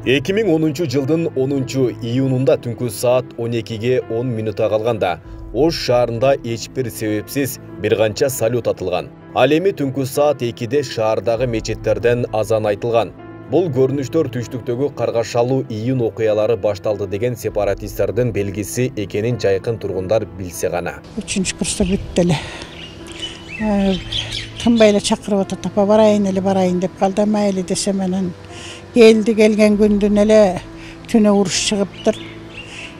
2010 жылдын 10 июнунда түнкү саат 12-ге 10 минутка калганда Ош шаарында эч бир себепсиз бир канча салют атылган. Ал эми түнкү саат 2-де шаардагы мечеттерден азан айтылган. Бул көрүнүштөр түштүктөгү каргашалуу июн окуялары башталды деген сепаратисттердин белгиси экенин жайкын тургундар билсе гана. 3-курста бүттү эле. Тынбай эле чакырып атат, апа барайын деп калды, майли десем анан келген күндүн эле түнө уруш чыгыптыр.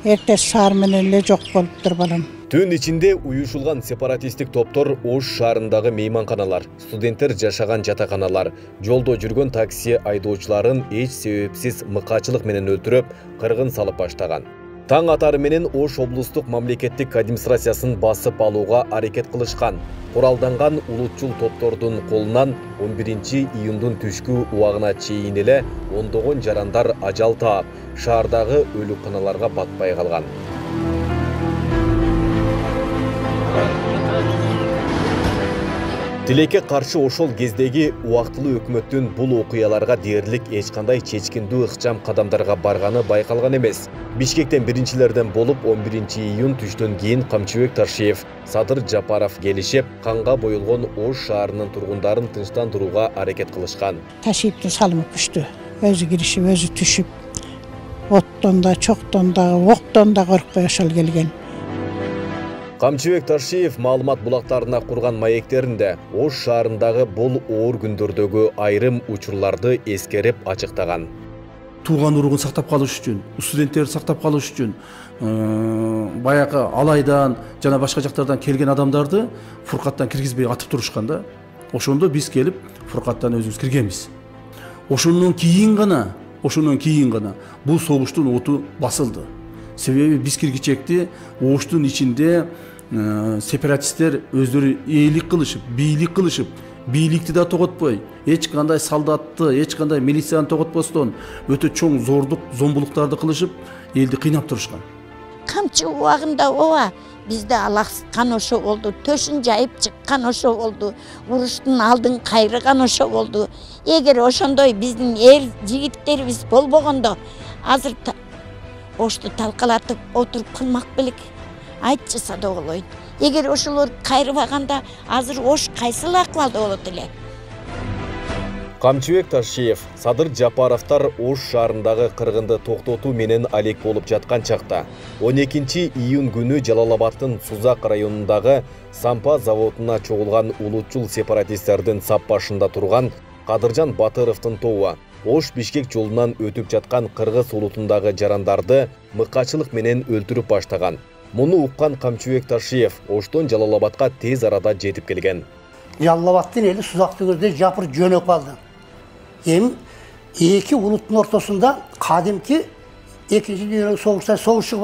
Эртеси саар менен эле жок болуптур балам. Түн ичинде уюшулган сепаратисттик топтор Ош шаарындагы мейманканалар, студенттер жашаган жатаканалар, жолдо жүргөн такси айдоочуларын эч себепсиз мыкаачылык менен өлтүрүп, кыргын салып баштаган. Таң атары менен Ош облустук мамлекеттик администрациясын басып алууга аракет кылышкан. Куралданган улутчул топтордун колунан 11 июндун түшкү убагына чейин эле ондогон жарандар ажал таап, шаардагы өлүкканаларга батпай калган. Тилекке каршы ошол кездеги убактылуу өкмөттүн бул окуяларга дээрлик эч кандай чечкиндүү ыкчам кадамдарга барганы байкалган эмес. Бишкектен биринчилерден болуп 11 июн түштөн кийин Камчыбек Таршиев, Садыр Жапаров келишип, канга боюлгон Ош шаарынын тургундарын тынчтандырууга аракет кылышкан. Ташиптин салымы күчтүү. Өзү киришип, өзү түшүп, оттон да, чоктон да, октон да коркпой ошол келген. Камчыбек Таршиев маалымат булактарына курган маектеринде Ош шаарындагы бул оор күндөрдөгү айрым учурларды эскерип ачыктаган. Тууган уругун сактап калыш үчүн, студенттерди сактап калыш үчүн баягы Алайдан жана башка жактардан келген адамдарды Фуркаттан киргизбей атып турушкан да. Ошондо биз келип Фуркаттан өзүбүз киргенбиз. Ошондон кийин гана бул согуштун оту басылды. Себеби биз киргичекти Оштун ичинде сепаратисттер өздөрү ээлик кылышып, бийлик кылышып, бийликти да тоготпой, эч кандай солдатты, эч кандай милицияны тоготпостон өтө чоң зордук, зомбулуктарды кылышып, элди кыйнап турушкан. Камчы убагында ооба бизде алаксыткан ошо болду, төшүн жайып чыккан ошо болду, уруштун алдын кайрыган ошо болду. Эгер ошондой биздин эр жигиттерибиз болбогондо, азыр Ошту талкалатып отуруп кылмак белек. Айтчы Садоголойн. Эгер ошолор кайрыбаганда азыр Ош кайсыл акыбалда болот эле? Камчыбек Таршиев, Садыр Жапаровтар Ош шаарындагы кыргынды токтотуу менен алек болуп жаткан чакта 12 июнь күнү Жалал-Абадтын Сузак районундагы Сампа заводуна чогулган улутчул сепаратисттердин сап башында турган Кадыржан Батыровдун тобу Ош Бишкек жолунан өтүп жаткан кыргыз улутундагы жарандарды мыкаачылык менен өлтүрүп баштаган. Муну уккан Камчыбек Таршиев Оштон Жалал-Абадка тез арада жетип келген. Жалал-Абадтын эли Сузак түгөрдө жапыр жөнөп калды. Эми эки улуттун ортосунда кадимки экинчи дүйнөлүк согушта согуш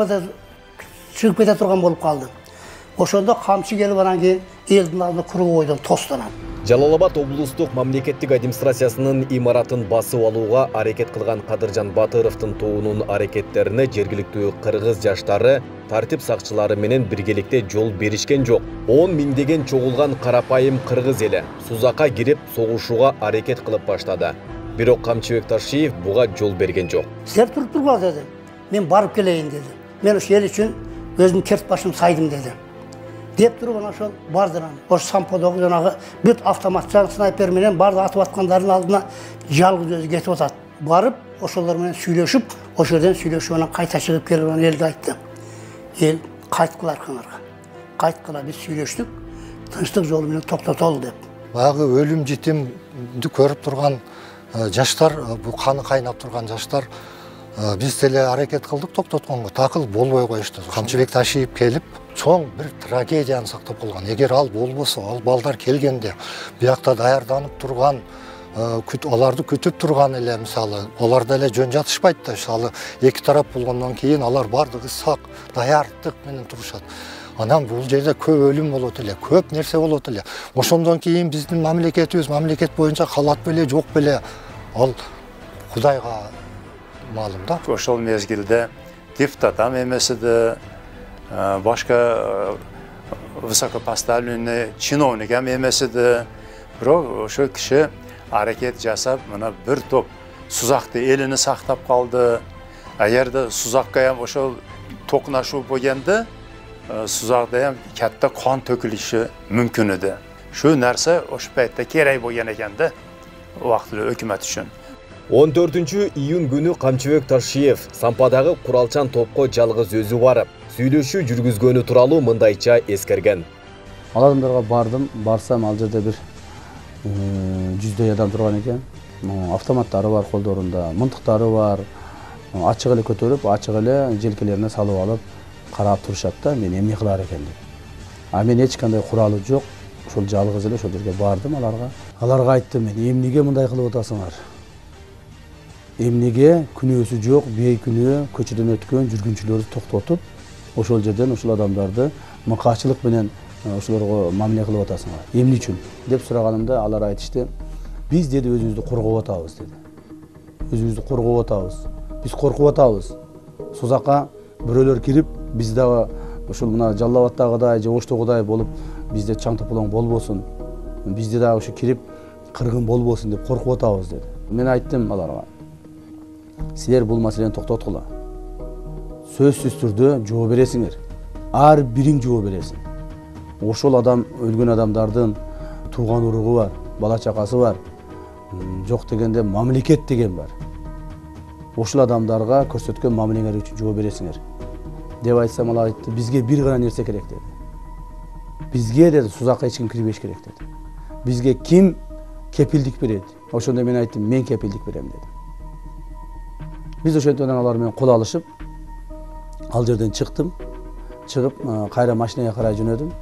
чыгып кете турган болуп калды. Ошондо камчы келип анан кийин элдин алдына куруу бойдон тостанат. Жалал-Абад облустук мамлекеттик администрациясынын имаратын басып алууга аракет кылган Кадыржан Батыровдун тобунун аракеттерине жергиликтүү кыргыз жаштары тартип сакчылары менен биргеликте жол беришкен жок. 10 миңдеген чогулган карапайым кыргыз эли Сузакка кирип согушууга аракет кылып баштады. Бирок Камчыбек Таршиев буга жол берген жок. Силер туруп тургула деди. Мен барып келейин деди. Мен ошол эл үчүн өзүм керт башым сайдым деди. Деп туруп анан ошол бардыран. Ош Самподогу жанагы бүт автомат снайпер менен барды атып аткандардын алдына жалгыз өзү кетип атат. Барып ошолор менен сүйлөшүп, ошол жерден сүйлөшүп анан кайта чыгып келип анан элге айтты. Эл кайткыла аркаңарга. Кайткыла биз сүйлөштүк, тынчтык жолу менен токтотолу деп. Баягы өлүм жетимди көрүп турган жаштар, бу каны кайнап турган жаштар биз деле аракет кылдык токтотконго, такыл болбой коюшту. Камчыбек Таршиев келип чоң бир трагедияны сактап калган. Эгер ал болбосо, ал балдар келгенде биякта даярданып турган, аларды күтүп турган эле, мисалы, алар деле жөн жатышпайт да. Мисалы, эки тарап болгондон кийин алар бардыгы сак, даярдык менен турушат. Анан бул жерде көп өлүм болот эле, көп нерсе болот эле. Ошондон кийин биздин мамлекетибиз мамлекет боюнча калат беле, жок беле, ал Кудайга маалым да. Ошол мезгилде депутатам эмеси да, башка высокопоставленный чиновник эмеси да, бирок ошол киши аракет жасап, мына бир топ Suzak'ta elini saktap kaldı. Eğer Suzak'a hem oşol tokunaşуу bo'lganda, Suzak'da hem katta kan tökülüşü mümkün idi. Şu narsa oşu paytda kerak bo'lgan ekanda vaqtida hökumat uchun. 14-iyun günü Kamчыбек Ташиев Сампадагы куралчан топко жалгыз өзү барып, сүйлөшүү жүргүзгөнү тууралуу мындайча эскерген. Ал адамдарга бардым, барсам ал жерде бир 100дөй адам турган экен. Автоматтары бар колдорунда, мынтыктары бар. Ачык эле көтөрүп, ачык эле желкелерине салып алып, карап турушат да, мен эмне кылар экен деп. А мен эч кандай куралы жок, ошол жалгыз эле ошол жерге бардым аларга. Аларга айттым, мен эмнеге мындай кылып атасыңар? Эмнеге күнөөсү жок, бейкүнөө көчөдөн өткөн жүргүнчүлөрдү токтотуп, ошол жерден ошол адамдарды мыкаачылык менен ошолорго мамиле кылып атасыңар? Эмне үчүн деп сураганымда алар айтышты, биз деди өзүбүздү коргоп атабыз деди. Өзүбүздү коргоп атабыз. Биз коркуп атабыз. Сузакка бирөөлөр кирип, биз дагы ошол мына Жалал Абадтагыдай же Оштогудай болуп, бизде чаң тополоң болбосун. Бизде дагы ошо кирип кыргын болбосун деп коркуп атабыз деди. Мен айттым аларга, силер бул маселени токтоткула. Сөзсүз түрдө жооп бересиңер. Ар бириң жооп бересиң. Ошол адам өлгөн адамдардын тууган уругу бар, бала чакасы бар. Жок дегенде мамлекет деген бар. Ошол адамдарга көрсөткөн мамилеңер үчүн жооп бересиңер. Деп айтсам алар айтты, бизге бир гана нерсе керек деди. Бизге деди Сузакка эч ким кирбеш керек деди. Бизге ким кепилдик берет? Ошондо мен айттым, мен кепилдик берем дедим. Биз ошентип алар менен кол алышып, ал жерден чыктым. Чыгып, кайра машинага карай жөнөдүм.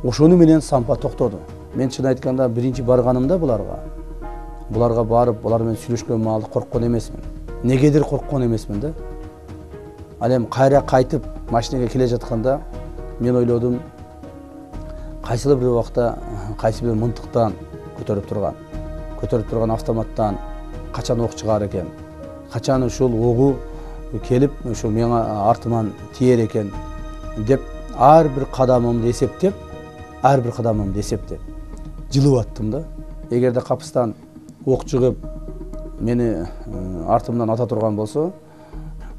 Ошону менен Сампа токтоду. Мен чын айтканда биринчи барганымда буларга барып, булар менен сүйлөшкөн маалда корккон эмесмин. Негедир корккон эмесмин да. Ал эми кайра кайтып машинага келе жатканда мен ойлодум, кайсылыр бир убакта кайсы бир мынтыктан көтөрүп турган автоматтан качан ок чыгар экен, качан ушул огу келип ошо мага артыман тиер экен деп ар бир кадамымды эсептеп жылып аттым да. Эгерде капыстан ок чыгып мени артымдан ата турган болсо,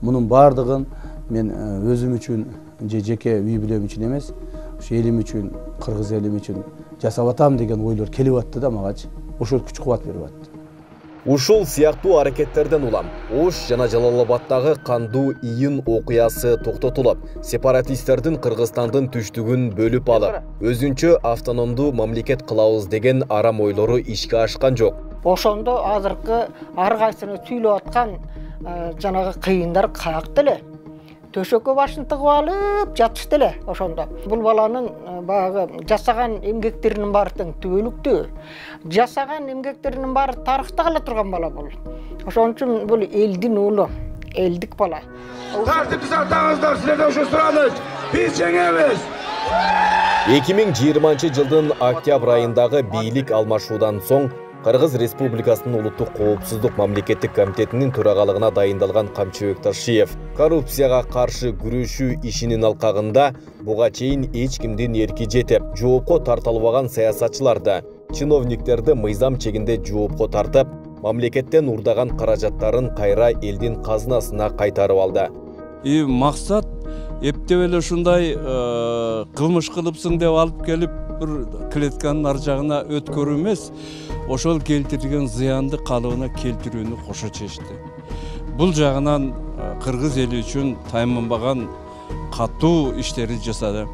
мунун бардыгын мен өзүм үчүн же жеке үй бүлөм үчүн эмес, ушу элим үчүн, кыргыз элим үчүн жасап атам деген ойлор келип атты да магачы. Ошол күч кубат берип атты. Ушул сыяктуу аракеттерден улам Ош жана Жалал Абадтагы кандуу июн окуясы токтотулуп, сепаратисттердин Кыргызстандын түштүгүн бөлүп алып, өзүнчө автономдуу мамлекет кылабыз деген арам ойлору ишке ашкан жок. Ошондо азыркы ар кайсыны сүйлөп аткан жанагы кыйындар каяк деле. Төшөккө башын тыгып алып жатышты эле ошондо. Бул баланын баягы жасаган эмгектеринин баары тең түбөлүктүү. Жасаган эмгектеринин баары тарыхта кала турган бала бул. Ошон үчүн бул элдин уулу, элдик бала. Тартипти сактаңыздар, силерден ушу сураныч. Биз жеңебиз. 2020-жылдын октябрь айындагы бийлик алмашуудан соң Кыргыз Республикасынын улуттук коопсуздук мамлекеттик комитетинин төрагалыгына дайындалган Камчыбек Ташиев коррупцияга каршы күрөшүү ишинин алкагында буга чейин эч кимдин эрки жетип, жоопко тартылбаган саясатчыларды, чиновниктерди мыйзам чегинде жоопко тартып, мамлекеттен урдаган каражаттарын кайра элдин казынасына кайтарып алды. Максат эптеп эле ушундай кылмыш кылыпсың деп алып келип бир клетканын ар жагына өткөрүү эмес, ошол келтирген зыянды калыбына келтирүүнү кошо чечти. Бул жагынан кыргыз эли үчүн тайманбаган катуу иштерди жасады.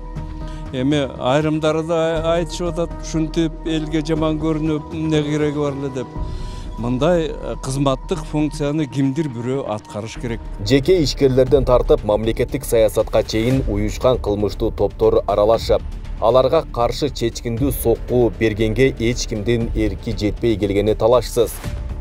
Эми айрымдары да айтышып атат, ушинтип элге жаман көрүнүп, эмне кереги бар эле деп. Мындай кызматтык функцияны кимдир бирөө аткарыш керек. Жеке ишкерлерден тартып мамлекеттик саясатка чейин уюшкан кылмыштуу топтор аралашып, аларга каршы чечкиндүү сокку бергенге эч кимдин эрки жетпей келгени талашсыз.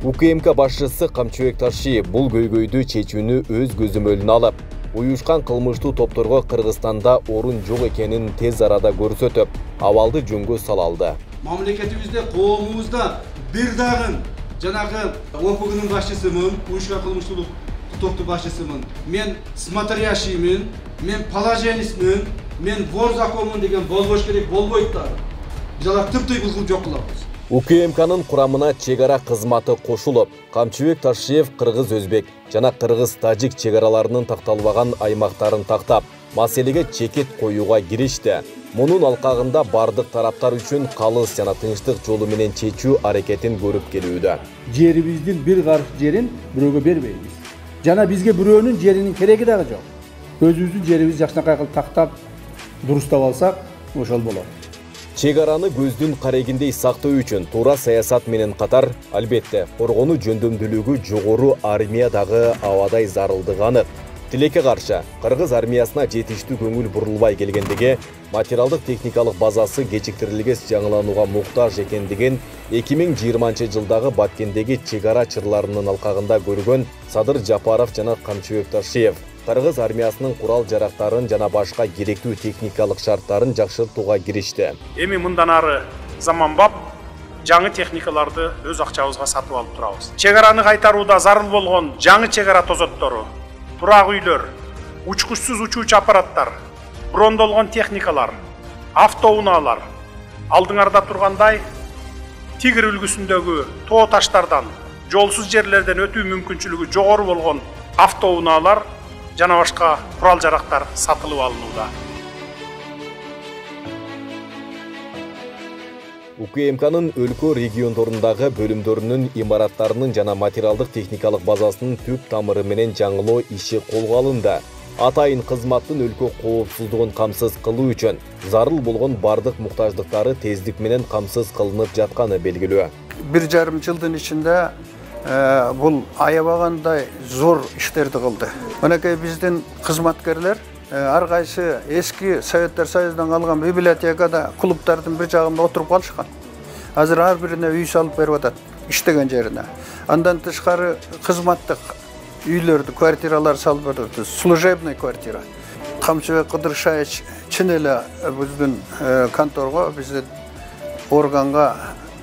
УКМК башчысы Камчыбек Ташиев бул көйгөйдү чечүүнү өз көзөмөлүнө алып, уюшкан кылмыштуу топторго Кыргызстанда орун жок экенин тез арада көрсөтүп, абалды жөнгө сала алды. Мамлекетибизде, коомубузда бир дагы жанагы ОПГнын башчысымын, уюшкан кылмыштуу топтун башчысымын. Мен смотрящиймин, мен положенецмин, мен вор законмун деген болбош керек, болбойт да. Biz alar tıp-tıy kılgıl yok kılabız. УКМКнын курамына чегара кызматы кошулуп, Камчыбек Ташиев кыргыз-өзбек жана кыргыз-тажик чегараларынын такталбаган аймактарын тактап, маселеге чекет коюуга киришти. Мунун алкагында бардык тараптар үчүн калыс жана тынчтык жолу менен чечүү аракетин көрүп келүүдө. Жерибиздин бир карыш жерин бирөөгө бербейбиз. Жана бизге бирөөнүн жеринин кереги дагы жок. Өзүбүздүн жерибизди жакшынакай кылып тактап, дурустап алсак, ошол болот. Чегараны көздүн карегиндей сактоо үчүн туура саясат менен катар, албетте, коргонуу жөндөмдүүлүгү жогору армиядагы абадай зарылдыгы анык. Тилекке каршы, кыргыз армиясына жетиштүү көңүл бурулбай келгендиги, материалдык техникалык базасы кечиктирилгес жаңыланууга муктаж экендигин 2020-жылдагы Баткендеги чегара чырларынын алкагында көргөн Садыр Жапаров жана Камчыбек Ташиев кыргыз армиясынын курал жарактарын жана башка керектүү техникалык шарттарын жакшыртууга киришти. Эми мындан ары заманбап жаңы техникаларды өз акчабызга сатып алып турабыз. Чегараны кайтарууда зарыл болгон жаңы чегара тозоттору, турак үйлөр, учкучсуз учуучу аппараттар, брондолгон техникалар, автоунаалар алдыңарда тургандай Тигр үлгүсүндөгү тоо таштардан, жолсуз жерлерден өтүү мүмкүнчүлүгү жогору болгон автоунаалар жана башка курал жарактар сатылып алынууда. УКМКнын өлкө региондорундагы бөлүмдөрүнүн имараттарынын жана материалдык техникалык базасынын түп тамыры менен жаңылоо иши колго алынды. Атайын кызматтын өлкө коопсуздугун камсыз кылуу үчүн зарыл болгон бардык муктаждыктары тездик менен камсыз кылынып жатканы белгилүү. 1,5 жылдын ичинде бул аябагандай зор иштерди кылды. Мынакей биздин кызматкерлер ар кайсы эски Советтер Союзунан калган библиотекада, клубтардын бир жагында отуруп калышкан. Азыр ар бирине үй салып берип атат, иштеген жерине. Андан тышкары кызматтык үйлөрдү, квартиралар салып берди, служебный квартира. Камчыбек Кыдыршаевич чын эле биздин конторго, биздин органга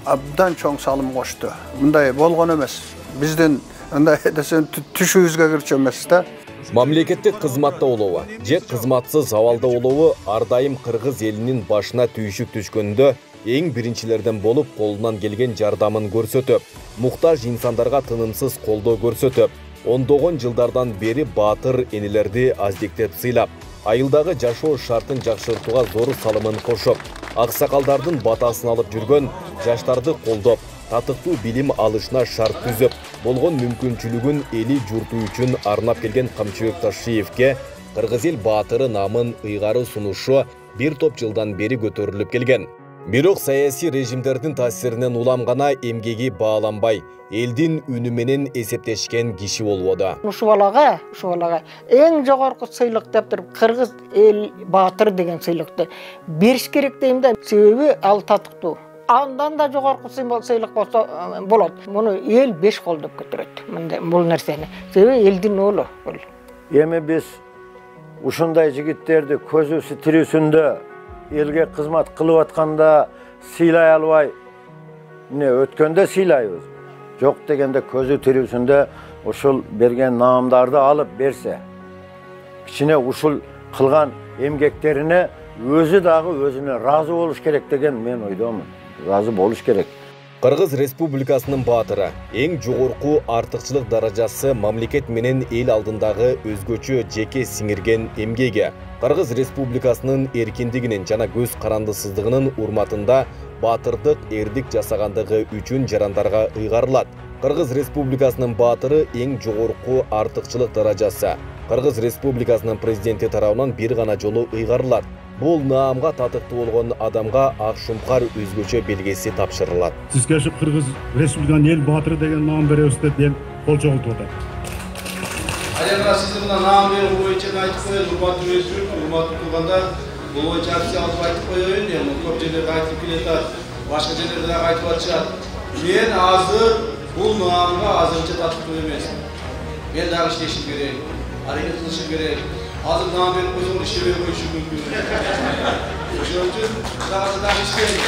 абдан чоң салым кошту. Мындай болгон эмес. Биздин мындай десем түшүбүзгө кирчү эмес да. Мамлекеттик кызматта болобу же кызматсыз абалда болобу ар дайым кыргыз элинин башына түйшүк түшкөндө эң биринчилерден болуп колунан келген жардамын көрсөтүп, муктаж инсандарга тынымсыз колдоо көрсөтүп, ондогон жылдардан бери баатыр энелерди аздектеп сыйлап, айылдагы жашоо шартын жакшыртууга зор салымын кошуп, аксакалдардын батасын алып жүргөн, жаштарды колдоп, татыктуу билим алышына шарт түзүп, болгон мүмкүнчүлүгүн эли журту үчүн арнап келген Камчыбек Ташиевке кыргыз эл баатыры намын ыйгары сунушу бир топ жылдан бери көтөрүлүп келген. Бирок саясий режимдердин таасиринен улам гана эмгеги бааланбай, элдин үнү менен эсептешкен киши болбоду. Ушул балага эң жогорку сыйлык деп туруп кыргыз эл баатыр деген сыйлыкты бериш керек дейм да. Себеби ал татыктуу. Андан да жогорку сыйлык болсо болот. Муну эл 5 колдоп көтөрөт. Бул нерсени. Себеби элдин оолу бул. Эми биз ушундай жигиттерди көзүсү тирүүсүндө элге кызмат кылып атканда сыйлай албай, эмне өткөндө сыйлайбыз. Жок дегенде көзү тирүүсүндө ушул берген наамдарды алып берсе, кичине ушул кылган эмгектерине өзү дагы өзүнө ыраазы болуш керек деген мен ойдомун. Разы болуш керек. Кыргыз Республикасынын баатыры эң жогорку артыкчылык даражасы мамлекет менен эл алдындагы өзгөчө жеке сиңирген эмгеги, Кыргыз Республикасынын эркиндигинин жана көз карандысыздыгынын урматында баатырдык эрдик жасагандыгы үчүн жарандарга ыйгарылат. Кыргыз Республикасынын баатыры эң жогорку артыкчылык даражасы Кыргыз Республикасынын президенти тарабынан бир гана жолу ыйгарылат. Бул наамга татыктуу болгон адамга ак шумкар өзгөчө белгиси тапшырылат. Сизге ушу Кыргыз Республиканын эл баатыры деген наам беребиз деп эл кол чогултуп атат. Аяга сиз мына наам берүү боюнча айтып коелу, урматтуу өзүр, урматтуу туугандар, бул боюнча официалдуу айтып коеюн, эми көп жерлерде айтып келатат, башка жерлерде дагы айтып атышат. Мен азыр бул наамга азырынча татыктуу эмесмин. Мен дагы иштешим керек, аракет кылышым керек. Азыр наам берип койсоң иштебей коюшу мүмкүн. Ошон үчүн дагы иштейм.